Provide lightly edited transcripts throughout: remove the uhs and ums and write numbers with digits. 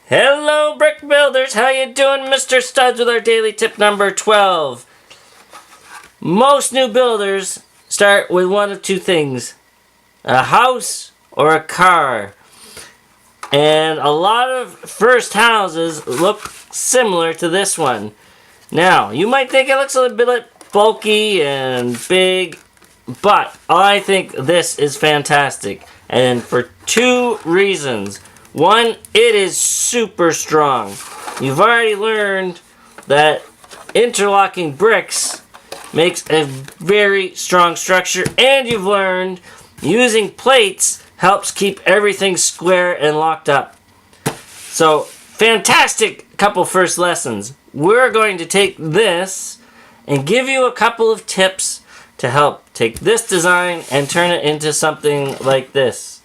Hello brick builders, how you doing? Mr. Studs with our daily tip number 12. Most new builders start with one of two things. A house or a car. And a lot of first houses look similar to this one. Now, you might think it looks a little bit bulky and big, but I think this is fantastic. And for two reasons. One, it is super strong. You've already learned that interlocking bricks makes a very strong structure, and you've learned using plates helps keep everything square and locked up. So, fantastic couple first lessons. We're going to take this and give you a couple of tips to help take this design and turn it into something like this.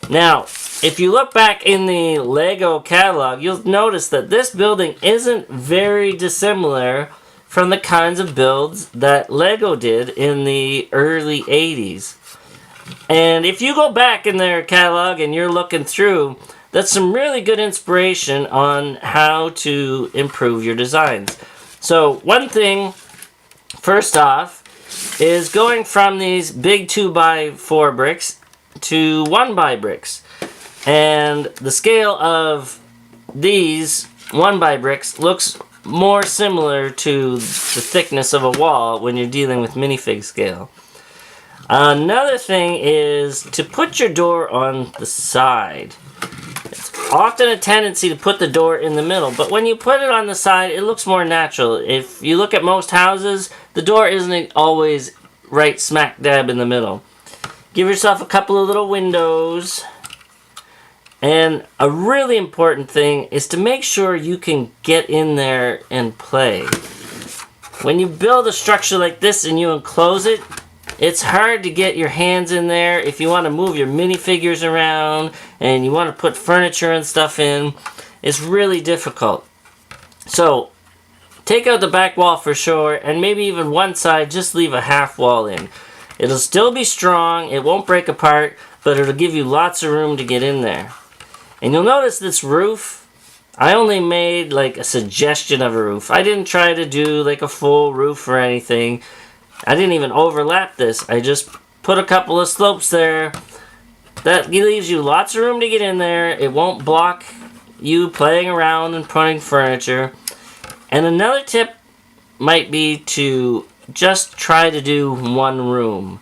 Now, if you look back in the Lego catalog, you'll notice that this building isn't very dissimilar from the kinds of builds that Lego did in the early 80s. And if you go back in their catalog and you're looking through, that's some really good inspiration on how to improve your designs. So one thing, first off, is going from these big 2x4 bricks to 1x bricks. And the scale of these 1x bricks looks more similar to the thickness of a wall when you're dealing with minifig scale. Another thing is to put your door on the side. It's often a tendency to put the door in the middle, but when you put it on the side, it looks more natural. If you look at most houses, the door isn't always right smack dab in the middle. Give yourself a couple of little windows. And a really important thing is to make sure you can get in there and play. When you build a structure like this and you enclose it, it's hard to get your hands in there. If you want to move your minifigures around and you want to put furniture and stuff in, it's really difficult. So, take out the back wall for sure, and maybe even one side, just leave a half wall in. It'll still be strong, it won't break apart, but it'll give you lots of room to get in there. And you'll notice this roof, I only made like a suggestion of a roof. I didn't try to do like a full roof or anything. I didn't even overlap this. I just put a couple of slopes there. That leaves you lots of room to get in there. It won't block you playing around and putting furniture. And another tip might be to just try to do one room.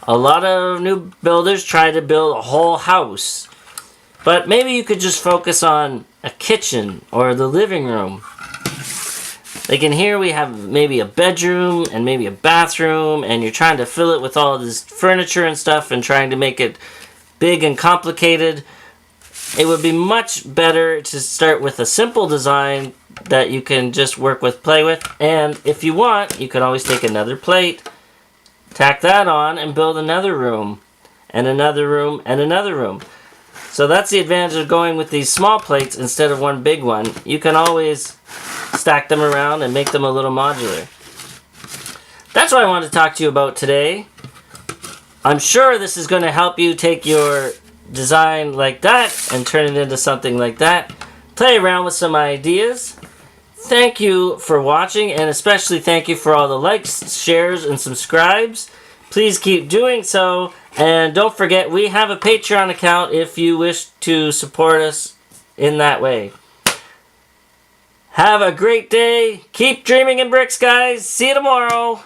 A lot of new builders try to build a whole house. But maybe you could just focus on a kitchen or the living room. Like in here we have maybe a bedroom and maybe a bathroom, and you're trying to fill it with all this furniture and stuff and trying to make it big and complicated. It would be much better to start with a simple design that you can just work with, play with. And if you want, you can always take another plate, tack that on, and build another room, and another room, and another room. So that's the advantage of going with these small plates instead of one big one. You can always stack them around and make them a little modular. That's what I wanted to talk to you about today. I'm sure this is going to help you take your design like that and turn it into something like that. Play around with some ideas. Thank you for watching, and especially thank you for all the likes, shares, and subscribes. Please keep doing so, and don't forget we have a Patreon account if you wish to support us in that way. Have a great day. Keep dreaming in bricks, guys. See you tomorrow.